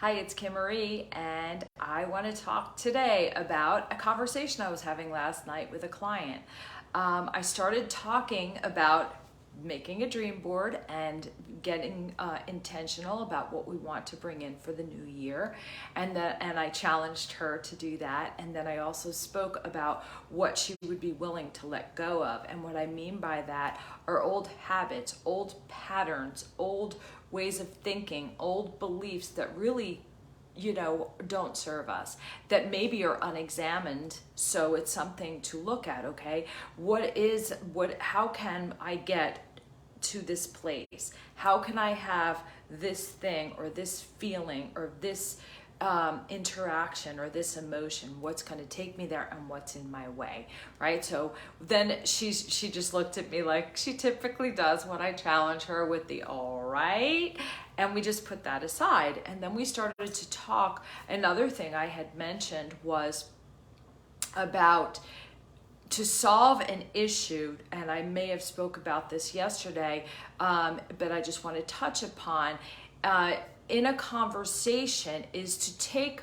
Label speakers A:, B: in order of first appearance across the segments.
A: Hi, it's Kim Marie, and I want to talk today about a conversation I was having last night with a client. I started talking about making a dream board and getting intentional about what we want to bring in for the new year, and I challenged her to do that. And then I also spoke about what she would be willing to let go of. And what I mean by that are old habits, old patterns, old ways of thinking, old beliefs that really don't serve us, that maybe are unexamined. So it's something to look at. Okay, how can I get to this place? How can I have this thing or this feeling or this interaction or this emotion? What's going to take me there and what's in my way, right? So then she just looked at me like she typically does when I challenge her with the all right, and we just put that aside. And then we started to talk. Another thing I had mentioned was about to solve an issue, and I may have spoke about this yesterday, but I just want to touch upon in a conversation is to take,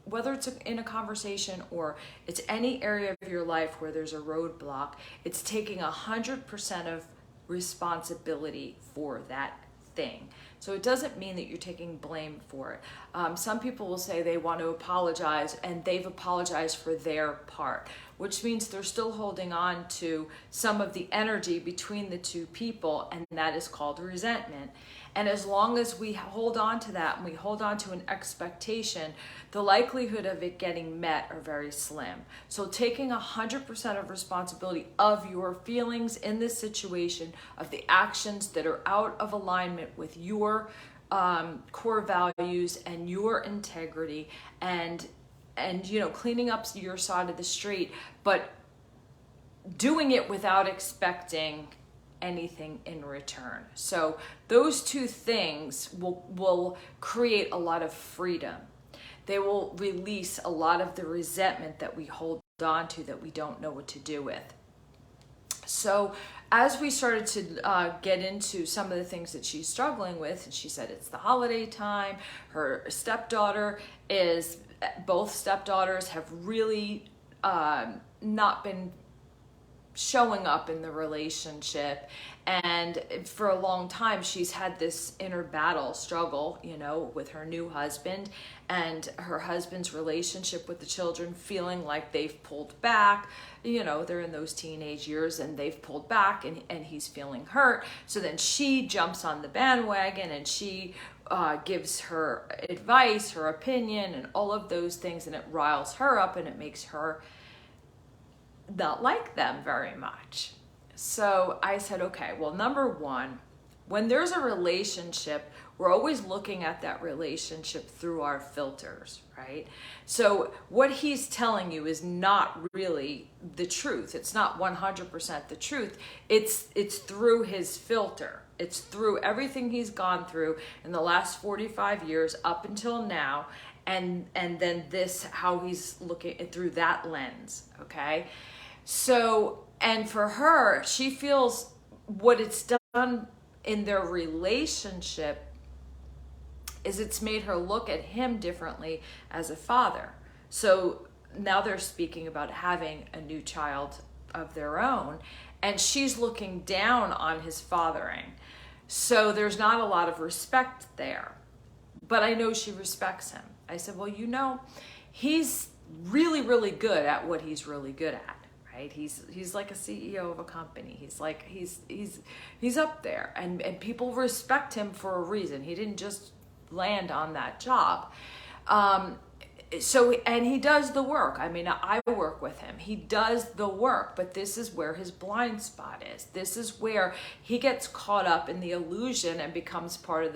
A: whether it's in a conversation or it's any area of your life where there's a roadblock, it's taking 100% of responsibility for that thing. So it doesn't mean that you're taking blame for it. Some people will say they want to apologize and they've apologized for their part, which means they're still holding on to some of the energy between the two people, and that is called resentment. And as long as we hold on to that and we hold on to an expectation, the likelihood of it getting met are very slim. So taking 100% of responsibility of your feelings in this situation, of the actions that are out of alignment with your core values and your integrity, and cleaning up your side of the street, but doing it without expecting anything in return. So those two things will create a lot of freedom. They will release a lot of the resentment that we hold on to that we don't know what to do with. So as we started to get into some of the things that she's struggling with, and she said it's the holiday time, her both stepdaughters have really not been showing up in the relationship, and for a long time she's had this inner battle struggle with her new husband and her husband's relationship with the children, feeling like they've pulled back. They're in those teenage years and they've pulled back, and he's feeling hurt. So then she jumps on the bandwagon and she gives her advice, her opinion, and all of those things, and it riles her up and it makes her not like them very much. So I said, okay, well, number one, when there's a relationship, we're always looking at that relationship through our filters, right? So what he's telling you is not really the truth. It's not 100% the truth. It's through his filter. It's through everything he's gone through in the last 45 years up until now, and then this, how he's looking through that lens, okay? So, and for her, she feels what it's done in their relationship is it's made her look at him differently as a father. So now they're speaking about having a new child of their own, and she's looking down on his fathering. So there's not a lot of respect there. But I know she respects him. I said, well, he's really, really good at what he's really good at. Right? He's like a CEO of a company. He's up there, and people respect him for a reason. He didn't just land on that job. And he does the work. I mean, I work with him. He does the work, but this is where his blind spot is. This is where he gets caught up in the illusion and becomes part of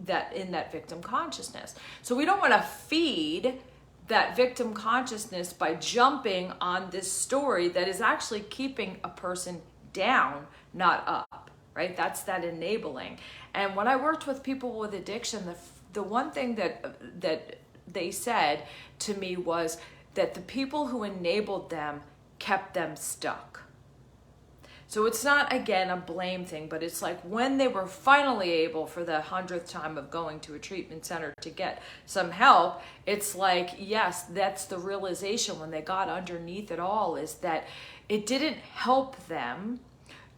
A: that victim consciousness. So we don't want to feed that victim consciousness by jumping on this story that is actually keeping a person down, not up, right? That's that enabling. And when I worked with people with addiction, the one thing that they said to me was that the people who enabled them kept them stuck. So it's not, again, a blame thing, but it's like when they were finally able for the 100th time of going to a treatment center to get some help, it's like, yes, that's the realization when they got underneath it all, is that it didn't help them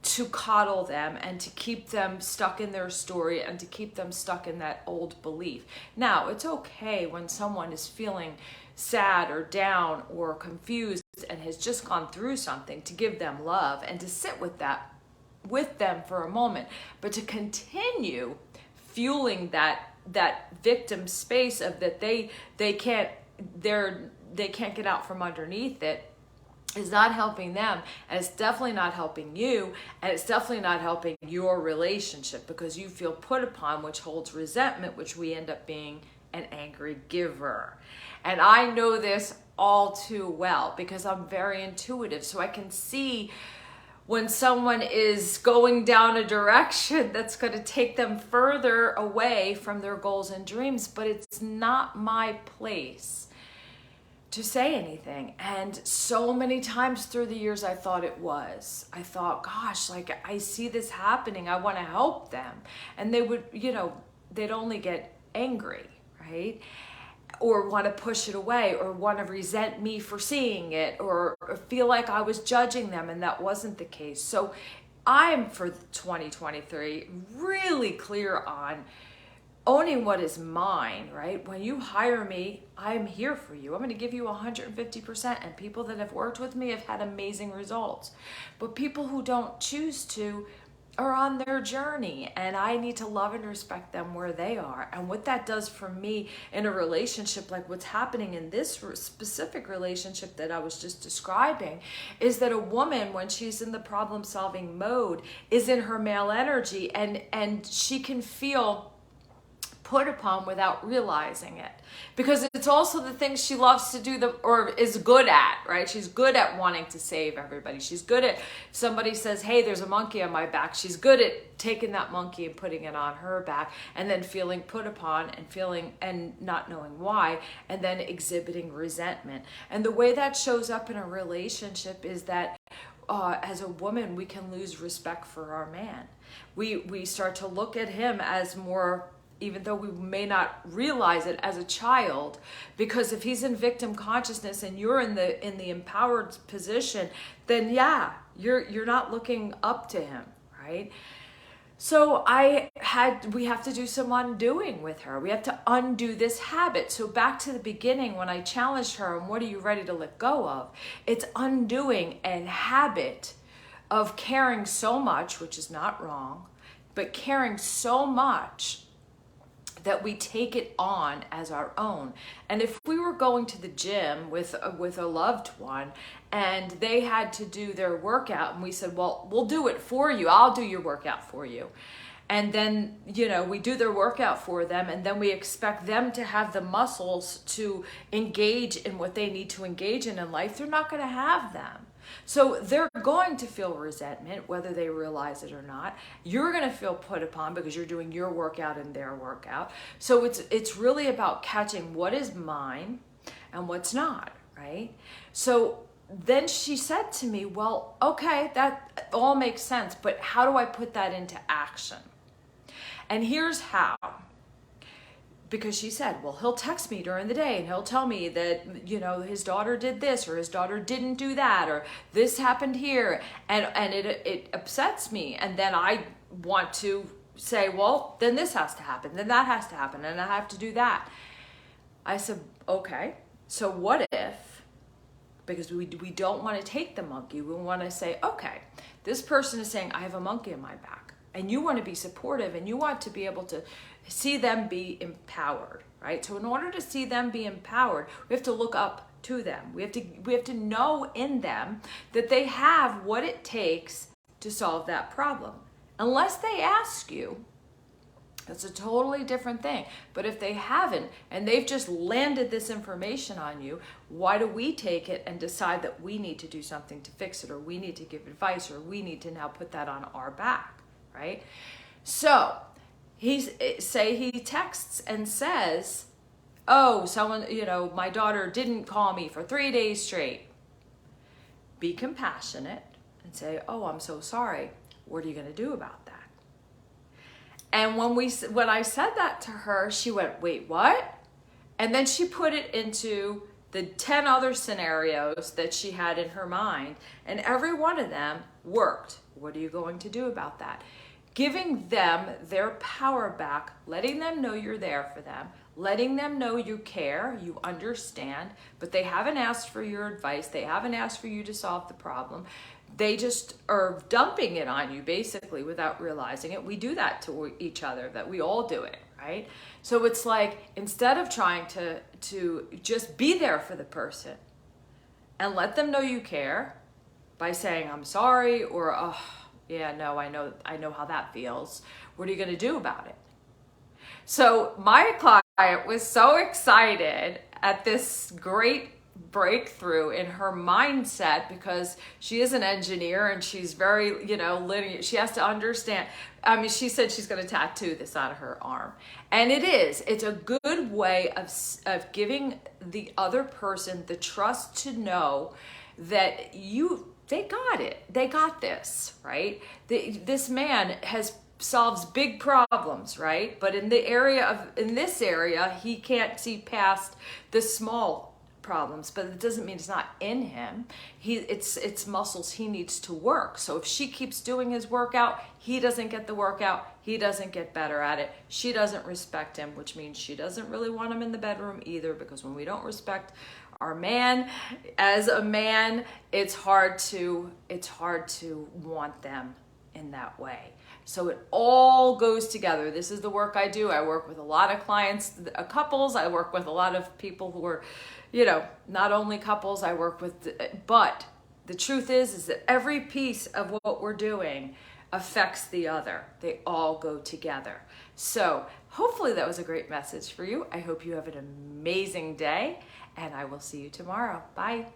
A: to coddle them and to keep them stuck in their story and to keep them stuck in that old belief. Now, it's okay when someone is feeling sad or down or confused and has just gone through something, to give them love and to sit with that with them for a moment, but to continue fueling that victim space of that they can't get out from underneath it, is not helping them, and it's definitely not helping you, and it's definitely not helping your relationship, because you feel put upon, which holds resentment, which we end up being an angry giver. And I know this all too well because I'm very intuitive, so I can see when someone is going down a direction that's going to take them further away from their goals and dreams, but it's not my place to say anything. And so many times through the years I thought it was. I thought, gosh, like, I see this happening, I want to help them. And they would, they'd only get angry, right? Or want to push it away, or want to resent me for seeing it, or feel like I was judging them, and that wasn't the case. So I'm, for 2023, really clear on owning what is mine, right? When you hire me, I'm here for you. I'm going to give you 150%. And people that have worked with me have had amazing results. But people who don't choose to are on their journey, and I need to love and respect them where they are. And what that does for me in a relationship, like what's happening in this specific relationship that I was just describing, is that a woman, when she's in the problem-solving mode, is in her male energy, and she can feel put upon without realizing it, because it's also the things she loves to do or is good at, right? She's good at wanting to save everybody. She's good at, somebody says, hey, there's a monkey on my back. She's good at taking that monkey and putting it on her back, and then feeling put upon and not knowing why, and then exhibiting resentment. And the way that shows up in a relationship is that as a woman, we can lose respect for our man. We start to look at him as more, even though we may not realize it, as a child, because if he's in victim consciousness and you're in the empowered position, then yeah, you're not looking up to him, right? So we have to do some undoing with her. We have to undo this habit. So back to the beginning when I challenged her, and what are you ready to let go of? It's undoing a habit of caring so much, which is not wrong, but caring so much that we take it on as our own. And if we were going to the gym with a loved one and they had to do their workout, and we said, well, we'll do it for you, I'll do your workout for you. And then, we do their workout for them, and then we expect them to have the muscles to engage in what they need to engage in life, they're not going to have them. So they're going to feel resentment, whether they realize it or not. You're going to feel put upon because you're doing your workout and their workout. So it's really about catching what is mine and what's not, right? So then she said to me, well, okay, that all makes sense, but how do I put that into action? And here's how. Because she said, well, he'll text me during the day and he'll tell me that, his daughter did this, or his daughter didn't do that, or this happened here. And it upsets me. And then I want to say, well, then this has to happen, then that has to happen, and I have to do that. I said, okay, so what if, because we don't want to take the monkey, we want to say, okay, this person is saying, I have a monkey in my back. And you want to be supportive, and you want to be able to see them be empowered, right? So in order to see them be empowered, we have to look up to them. We have to know in them that they have what it takes to solve that problem. Unless they ask you, that's a totally different thing. But if they haven't, and they've just landed this information on you, why do we take it and decide that we need to do something to fix it, or we need to give advice, or we need to now put that on our back? Right? So he texts and says, oh, someone, my daughter didn't call me for 3 days straight. Be compassionate, and say, oh, I'm so sorry. What are you going to do about that? And when I said that to her, she went, wait, what? And then she put it into the 10 other scenarios that she had in her mind, and every one of them worked. What are you going to do about that? Giving them their power back, letting them know you're there for them, letting them know you care, you understand, but they haven't asked for your advice. They haven't asked for you to solve the problem. They just are dumping it on you basically without realizing it. We do that to each other, that we all do it, right? So it's like, instead of trying to just be there for the person and let them know you care by saying, I'm sorry, or, oh, yeah, no, I know how that feels. What are you going to do about it? So my client was so excited at this great breakthrough in her mindset, because she is an engineer and she's very, linear. She has to understand. I mean, she said she's going to tattoo this on her arm. And it's a good way of giving the other person the trust to know that they got it. They got this, right? This man solves big problems, right? But in this area, he can't see past the small problems, but it doesn't mean it's not in him. It's muscles he needs to work. So if she keeps doing his workout, he doesn't get the workout, he doesn't get better at it. She doesn't respect him, which means she doesn't really want him in the bedroom either, because when we don't respect our man as a man, it's hard to want them in that way. So it all goes together. This is the work I do. I work with a lot of clients, couples. I work with a lot of people who are, not only couples I work with, but the truth is that every piece of what we're doing affects the other. They all go together. So hopefully that was a great message for you. I hope you have an amazing day, and I will see you tomorrow. Bye.